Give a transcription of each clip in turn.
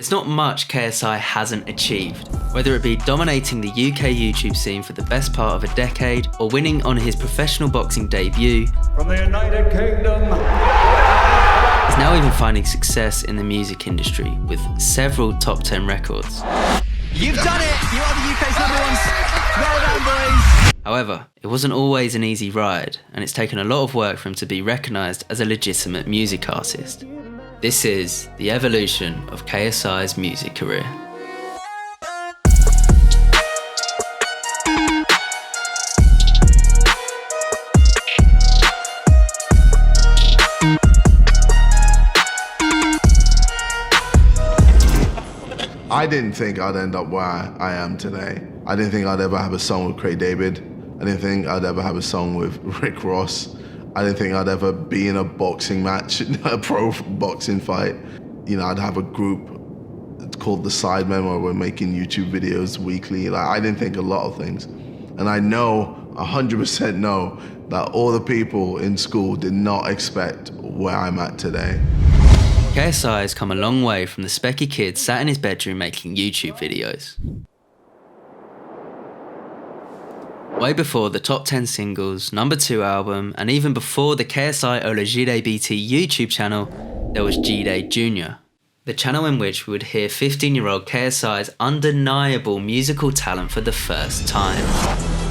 There's not much KSI hasn't achieved, whether it be dominating the UK YouTube scene for the best part of a decade or winning on his professional boxing debut. From the United Kingdom. He's now even finding success in the music industry with several top 10 records. You've done it! You are the UK's number one. Well done, boys! However, it wasn't always an easy ride, and it's taken a lot of work for him to be recognised as a legitimate music artist. This is the evolution of KSI's music career. I didn't think I'd end up where I am today. I didn't think I'd ever have a song with Craig David. I didn't think I'd ever have a song with Rick Ross. I didn't think I'd ever be in a boxing match, a pro boxing fight. You know, I'd have a group called the Sidemen where we're making YouTube videos weekly. Like, I didn't think a lot of things. And I know, 100% know, that all the people in school did not expect where I'm at today. KSI has come a long way from the specky kid sat in his bedroom making YouTube videos. Way before the top 10 singles, #2 album, and even before the KSI Olajide BT YouTube channel, there was G-Day Jr., the channel in which we would hear 15-year-old KSI's undeniable musical talent for the first time.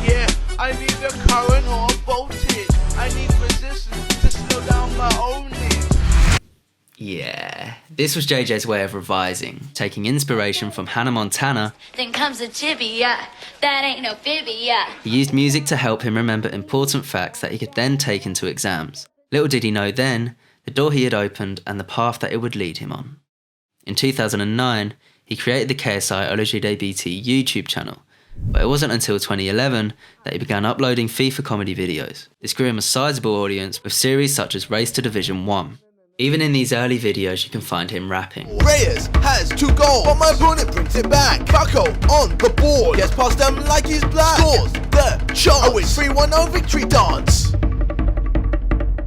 Yeah, I need a current or a voltage. I need resistance to slow down my own needs. Yeah, this was JJ's way of revising, taking inspiration from Hannah Montana. Then comes a chibi, yeah. That ain't no bibby, yeah. He used music to help him remember important facts that he could then take into exams. Little did he know then, the door he had opened and the path that it would lead him on. In 2009, he created the KSI Olajide BT YouTube channel, but it wasn't until 2011 that he began uploading FIFA comedy videos. This grew him a sizable audience with series such as Race to Division 1. Even in these early videos, you can find him rapping. Reyes has 2 goals, but my opponent brings it back. Paco on the board, gets past them like he's black. Scores the shot, oh, it's 3-1 victory dance.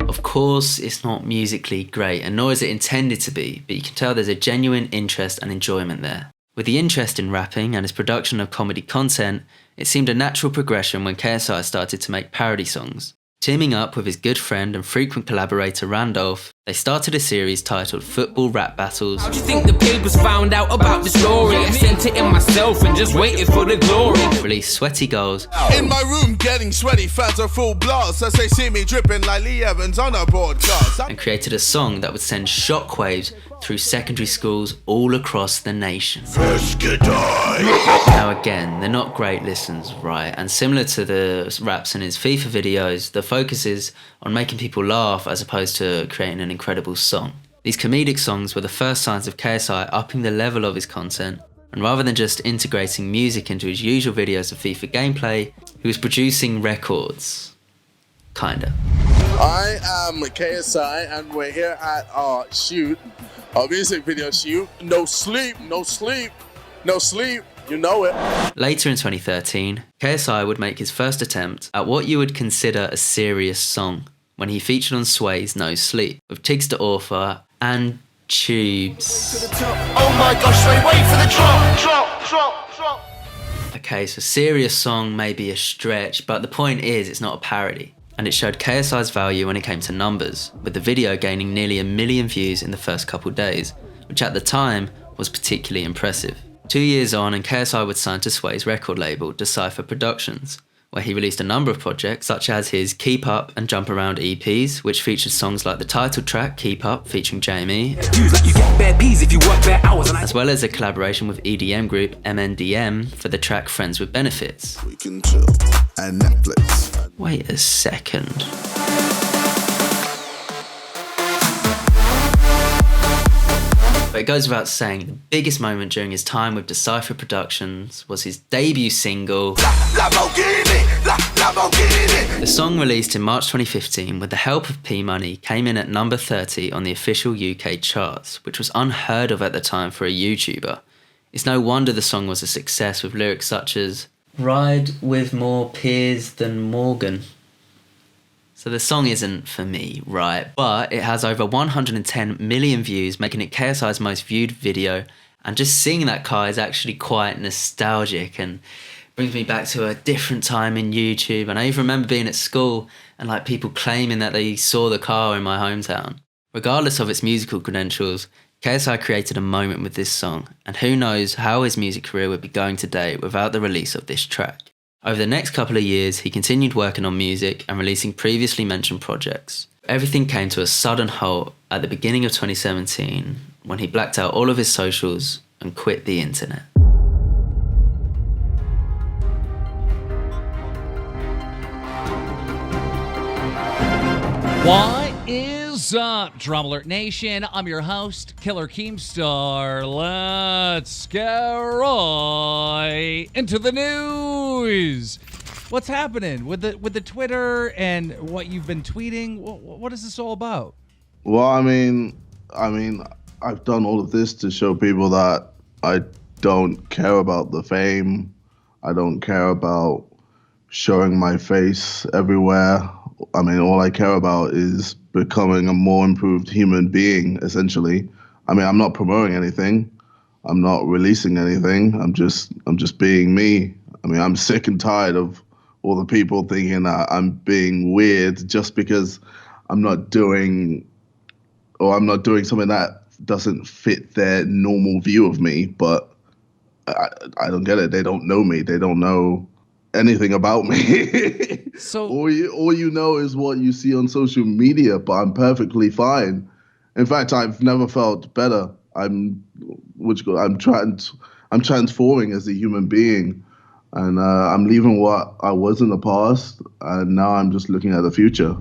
Of course, it's not musically great, and nor is it intended to be, but you can tell there's a genuine interest and enjoyment there. With the interest in rapping and his production of comedy content, it seemed a natural progression when KSI started to make parody songs. Teaming up with his good friend and frequent collaborator Randolph, they started a series titled Football Rap Battles. How do you think the papers found out about the story? I sent it in myself and just waited for the glory. Released Sweaty Goals. In my room getting sweaty, fans are full blast as they see me dripping like Lee Evans on a broadcast. And created a song that would send shockwaves through secondary schools all across the nation. Now again, they're not great listens, right? And similar to the raps in his FIFA videos, the focus is on making people laugh as opposed to creating an incredible song. These comedic songs were the first signs of KSI upping the level of his content, and rather than just integrating music into his usual videos of FIFA gameplay, he was producing records. Kinda. I am KSI and we're here at our shoot, our music video shoot. No sleep, no sleep, no sleep. You know it. Later in 2013, KSI would make his first attempt at what you would consider a serious song when he featured on Sway's No Sleep with Tiggs the Author and Tubes. Oh my gosh, wait for the drop. Okay, so serious song may be a stretch, but the point is it's not a parody. And it showed KSI's value when it came to numbers, with the video gaining nearly 1 million views in the first couple days, which at the time was particularly impressive. 2 years on, and KSI would sign to Sway's record label, Decipher Productions, where he released a number of projects such as his Keep Up and Jump Around EPs, which featured songs like the title track Keep Up featuring Jamie, as well as a collaboration with EDM group MNDM for the track Friends with Benefits. We can chill and Netflix. Wait a second. But it goes without saying, the biggest moment during his time with Decipher Productions was his debut single, Lamborghini. The song, released in March 2015 with the help of P-Money, came in at number 30 on the official UK charts, which was unheard of at the time for a YouTuber. It's no wonder the song was a success, with lyrics such as, "Ride with more peers than Morgan." So the song isn't for me, right? But it has over 110 million views, making it KSI's most viewed video And just seeing that car is actually quite nostalgic and brings me back to a different time in YouTube. And I even remember being at school and like people claiming that they saw the car in my hometown. Regardless of its musical credentials, KSI created a moment with this song, and who knows how his music career would be going today without the release of this track. Over the next couple of years, he continued working on music and releasing previously mentioned projects. Everything came to a sudden halt at the beginning of 2017 when he blacked out all of his socials and quit the internet. What is up, Drum Alert Nation? I'm your host, Killer Keemstar. Let's get right into the news. What's happening with the Twitter and what you've been tweeting? What is this all about? Well, I mean, I've done all of this to show people that I don't care about the fame. I don't care about showing my face everywhere. I mean, all I care about is becoming a more improved human being, essentially. I mean, I'm not promoting anything. I'm not releasing anything. I'm just being me. I mean, I'm sick and tired of all the people thinking that I'm being weird just because I'm not doing something that doesn't fit their normal view of me. But I don't get it. They don't know me. They don't know anything about me. So all you know is what you see on social media, but I'm perfectly fine. In fact, I've never felt better. I'm transforming as a human being, and I'm leaving what I was in the past, and now I'm just looking at the future.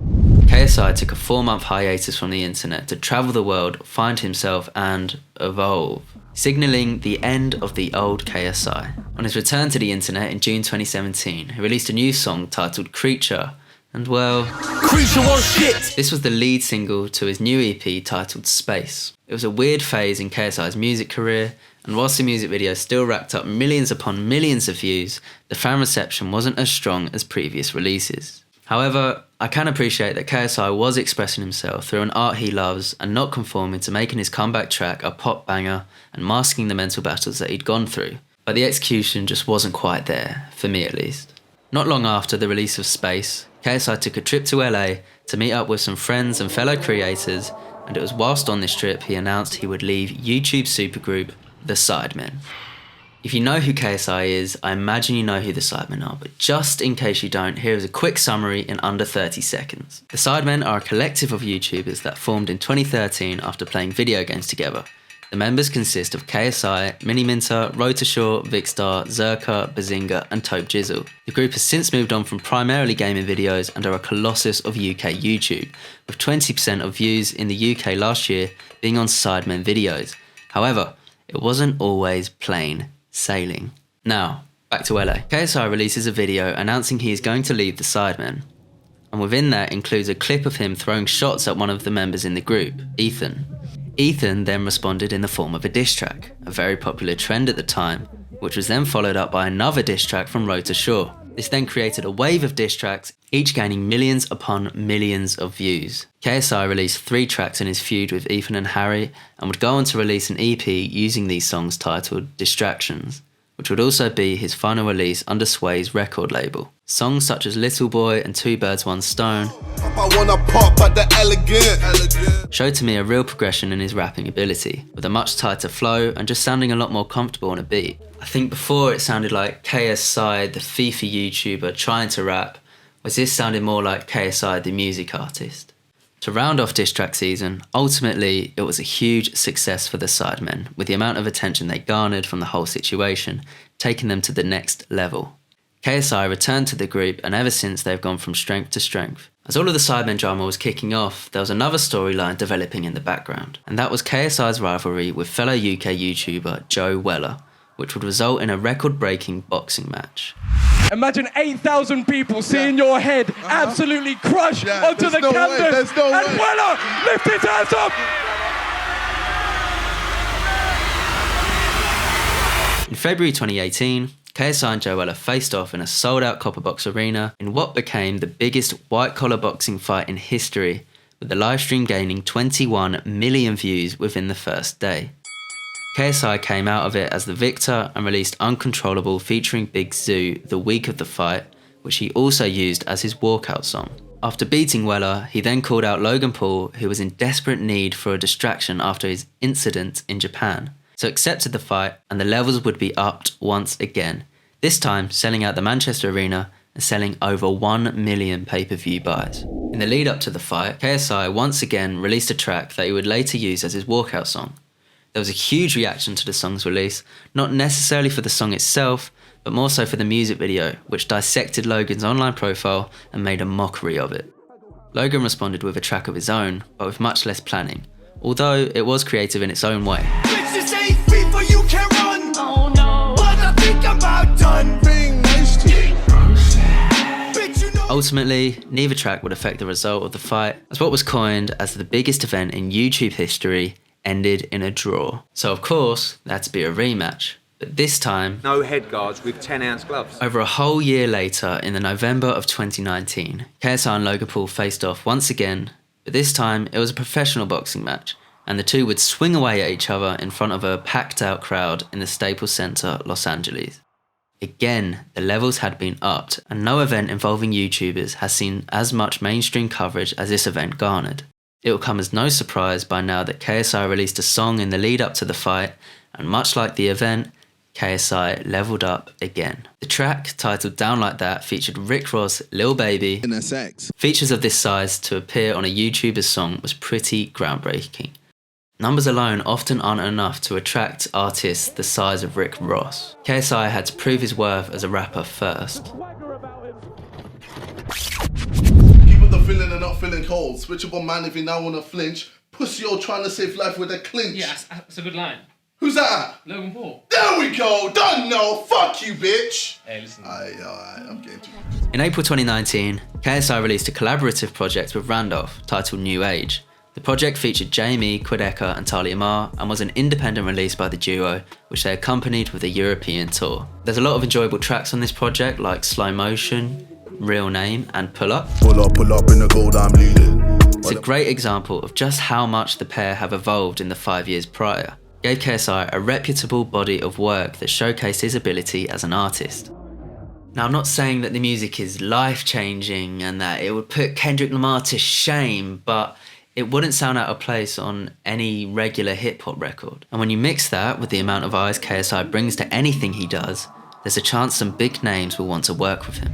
KSI took a 4-month hiatus from the internet to travel the world, find himself, and evolve, signalling the end of the old KSI. On his return to the internet in June 2017, he released a new song titled Creature, and well, Creature won't shit. this was the lead single to his new EP titled Space. It was a weird phase in KSI's music career, and whilst the music video still racked up millions upon millions of views, the fan reception wasn't as strong as previous releases. However, I can appreciate that KSI was expressing himself through an art he loves and not conforming to making his comeback track a pop banger and masking the mental battles that he'd gone through. But the execution just wasn't quite there, for me at least. Not long after the release of Space, KSI took a trip to LA to meet up with some friends and fellow creators, and it was whilst on this trip he announced he would leave YouTube supergroup The Sidemen. If you know who KSI is, I imagine you know who the Sidemen are, but just in case you don't, here is a quick summary in under 30 seconds. The Sidemen are a collective of YouTubers that formed in 2013 after playing video games together. The members consist of KSI, Mini Minter, Rotashaw, Vicstar, Zerka, Bazinga, and Tope Jizzle. The group has since moved on from primarily gaming videos and are a colossus of UK YouTube, with 20% of views in the UK last year being on Sidemen videos. However, it wasn't always plain sailing. Now, back to LA. KSI releases a video announcing he is going to leave the Sidemen, and within that includes a clip of him throwing shots at one of the members in the group, Ethan. Ethan then responded in the form of a diss track, a very popular trend at the time, which was then followed up by another diss track from Rotashaw. This then created a wave of diss tracks, each gaining millions upon millions of views. KSI released 3 tracks in his feud with Ethan and Harry, and would go on to release an EP using these songs titled Distractions, which would also be his final release under Sway's record label. Songs such as Little Boy and Two Birds One Stone showed to me a real progression in his rapping ability, with a much tighter flow and just sounding a lot more comfortable on a beat. I think before it sounded like KSI, the FIFA YouTuber, trying to rap, whereas this sounded more like KSI, the music artist. To round off diss track season, ultimately it was a huge success for the Sidemen, with the amount of attention they garnered from the whole situation, taking them to the next level. KSI returned to the group, and ever since they've gone from strength to strength. As all of the Sidemen drama was kicking off, there was another storyline developing in the background, and that was KSI's rivalry with fellow UK YouTuber Joe Weller, which would result in a record-breaking boxing match. Imagine 8,000 people seeing your head absolutely crush onto the canvas. And Weller, lift his hands up! In February 2018, KSI and Joe Weller faced off in a sold-out Copperbox Arena in what became the biggest white-collar boxing fight in history, with the livestream gaining 21 million views within the first day. KSI came out of it as the victor and released Uncontrollable featuring Big Zoo the week of the fight, which he also used as his walkout song. After beating Weller, he then called out Logan Paul, who was in desperate need for a distraction after his incident in Japan, so accepted the fight and the levels would be upped once again, this time selling out the Manchester Arena and selling over 1 million pay-per-view buys. In the lead up to the fight, KSI once again released a track that he would later use as his walkout song. There was a huge reaction to the song's release, not necessarily for the song itself, but more so for the music video, which dissected Logan's online profile and made a mockery of it. Logan responded with a track of his own, but with much less planning, although it was creative in its own way. Bitches ain't FIFA, you can run. Oh no. But I think I'm about done. Being nice to you. Bitch, you know. Ultimately, neither track would affect the result of the fight, as what was coined as the biggest event in YouTube history ended in a draw. So of course, there had to be a rematch. But this time, no head guards with 10-ounce gloves. Over a whole year later, in the November of 2019, KSI and Logan Paul faced off once again, but this time it was a professional boxing match, and the two would swing away at each other in front of a packed out crowd in the Staples Center, Los Angeles. Again, the levels had been upped, and no event involving YouTubers has seen as much mainstream coverage as this event garnered. It will come as no surprise by now that KSI released a song in the lead up to the fight, and much like the event, KSI leveled up again. The track, titled Down Like That, featured Rick Ross, Lil Baby. Features of this size to appear on a YouTuber's song was pretty groundbreaking. Numbers alone often aren't enough to attract artists the size of Rick Ross. KSI had to prove his worth as a rapper first. The feeling and not feeling cold. Switch up on man if you now wanna flinch. Pussy, you're trying to save life with a clinch. Yeah, that's a good line. Who's that? Logan Paul. There we go. Done now. Fuck you, bitch. Hey, listen. Alright, I'm getting too. In April 2019, KSI released a collaborative project with Randolph titled New Age. The project featured Jamie, Quedeca and Talia Mar and was an independent release by the duo, which they accompanied with a European tour. There's a lot of enjoyable tracks on this project like Slow Motion, Real Name and Pull Up. Pull up in the gold I'm leading. It's a great example of just how much the pair have evolved in the 5 years prior. Gave KSI a reputable body of work that showcased his ability as an artist. Now, I'm not saying that the music is life-changing and that it would put Kendrick Lamar to shame, but it wouldn't sound out of place on any regular hip-hop record. And when you mix that with the amount of eyes KSI brings to anything he does, there's a chance some big names will want to work with him.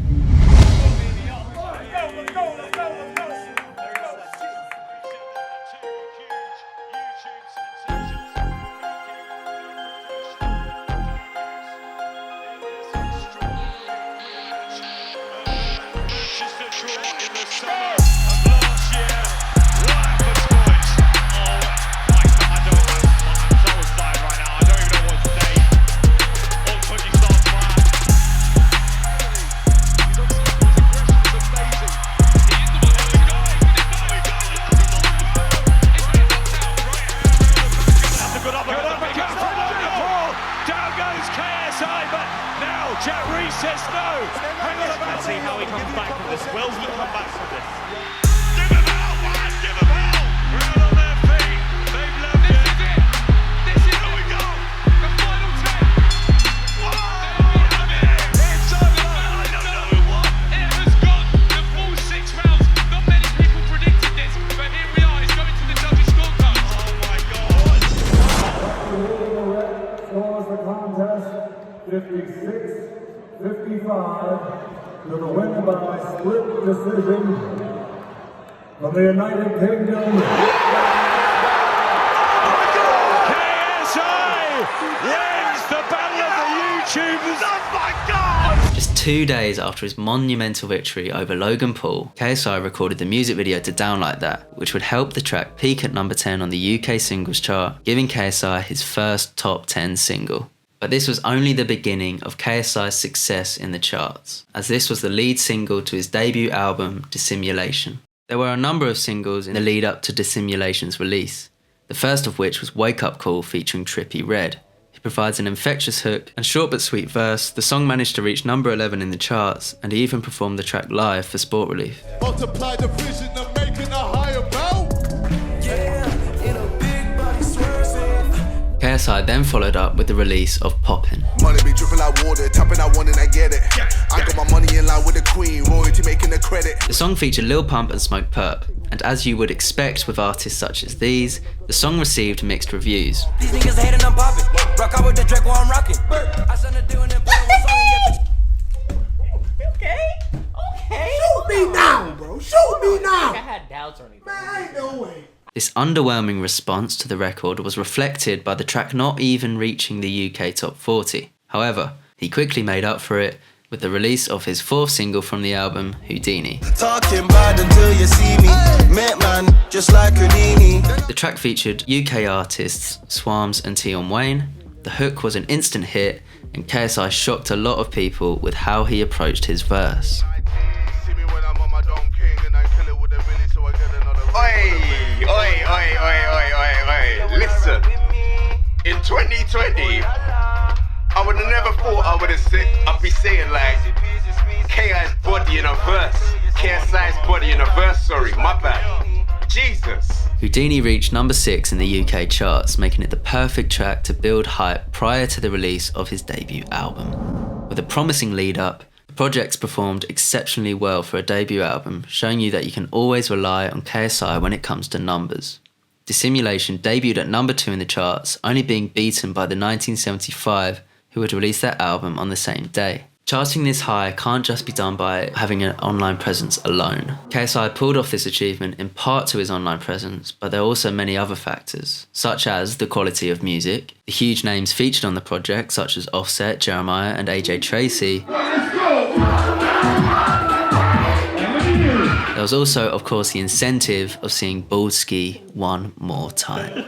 To the winner by split decision from the United Kingdom. KSI wins the battle of the YouTubers. Oh my God! Just 2 days after his monumental victory over Logan Paul, KSI recorded the music video to Down Like That, which would help the track peak at number 10 on the UK singles chart, giving KSI his first top 10 single. But this was only the beginning of KSI's success in the charts, as this was the lead single to his debut album, Dissimulation. There were a number of singles in the lead up to Dissimulation's release, the first of which was Wake Up Call featuring Trippie Redd. He provides an infectious hook and short but sweet verse. The song managed to reach number 11 in the charts, and he even performed the track live for Sport Relief. Multiply the vision of making a higher bout. Yeah, in a big body swerving. KSI then followed up with the release of Poppin'. Money be dripping like water, tapping I want and I get it. I got my money in line with the queen, royalty making the credit. The song featured Lil Pump and Smoke Perp, and as you would expect with artists such as these, the song received mixed reviews. These niggas hating, I'm popping. Rock out with the Drake while I'm rocking. I send a deal and then put on a song. Okay. Shoot me now, bro. Shoot me now. I had doubts or anything. Man, ain't no way. This underwhelming response to the record was reflected by the track not even reaching the UK top 40. However, he quickly made up for it with the release of his fourth single from the album, Houdini. Talking bad until you see me. Met man, just like Houdini. The track featured UK artists Swarms and Tion Wayne. The hook was an instant hit, and KSI shocked a lot of people with how he approached his verse. Oi. Listen, in 2020, I would have never thought I'd be saying like KI's body in a verse. KSI's body in a verse, sorry, my bad. Jesus. Houdini reached number 6 in the UK charts, making it the perfect track to build hype prior to the release of his debut album. With a promising lead up, the projects performed exceptionally well for a debut album, showing you that you can always rely on KSI when it comes to numbers. Dissimulation debuted at number 2 in the charts, only being beaten by the 1975, who had released their album on the same day. Charting this high can't just be done by having an online presence alone. KSI pulled off this achievement in part to his online presence, but there are also many other factors, such as the quality of music, the huge names featured on the project such as Offset, Jeremiah and AJ Tracy. There was also, of course, the incentive of seeing Baldski one more time.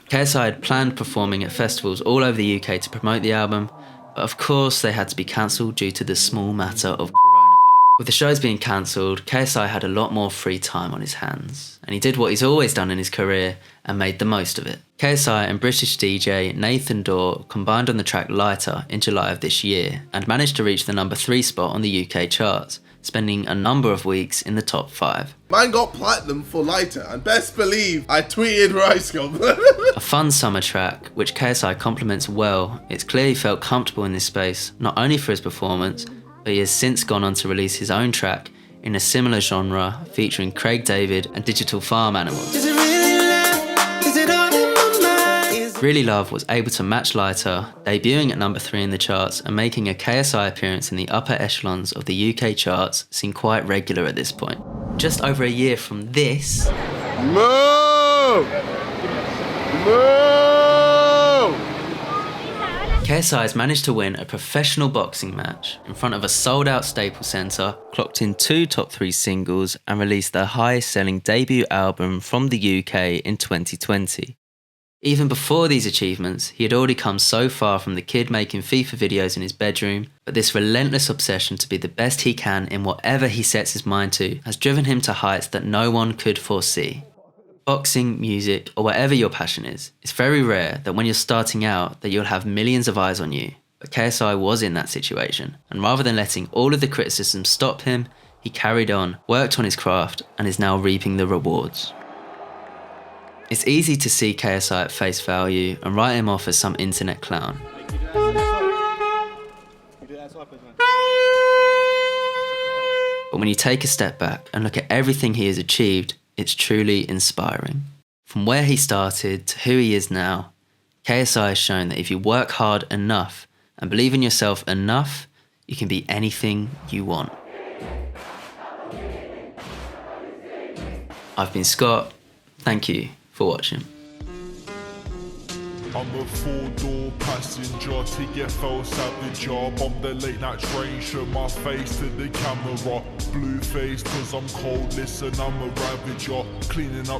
KSI had planned performing at festivals all over the UK to promote the album, but of course they had to be cancelled due to the small matter of coronavirus. With the shows being cancelled, KSI had a lot more free time on his hands, and he did what he's always done in his career and made the most of it. KSI and British DJ Nathan Dawe combined on the track Lighter in July of this year and managed to reach the number 3 spot on the UK charts, spending a number of weeks in the top 5. Man got platinum for Lighter, and best believe I tweeted Ricegum. A fun summer track, which KSI complements well. It's clear he felt comfortable in this space, not only for his performance, but he has since gone on to release his own track in a similar genre, featuring Craig David and Digital Farm Animals. Is it really love? Is it all in my mind? Really Love was able to match Lighter, debuting at number 3 in the charts and making a KSI appearance in the upper echelons of the UK charts seem quite regular at this point. Just over a year from this, KSI has managed to win a professional boxing match in front of a sold-out Staples Centre, clocked in 2 top 3 singles and released their highest-selling debut album from the UK in 2020. Even before these achievements, he had already come so far from the kid making FIFA videos in his bedroom, but this relentless obsession to be the best he can in whatever he sets his mind to has driven him to heights that no one could foresee. Boxing, music, or whatever your passion is, it's very rare that when you're starting out that you'll have millions of eyes on you, but KSI was in that situation, and rather than letting all of the criticism stop him, he carried on, worked on his craft, and is now reaping the rewards. It's easy to see KSI at face value and write him off as some internet clown. But when you take a step back and look at everything he has achieved, it's truly inspiring. From where he started to who he is now, KSI has shown that if you work hard enough and believe in yourself enough, you can be anything you want. I've been Scott. Thank you for watching. I'm a 4-door passenger, to get fell savage job. I'm the late night train, show my face to the camera. Blue face cause I'm cold, listen I'm a ravager. Cleaning up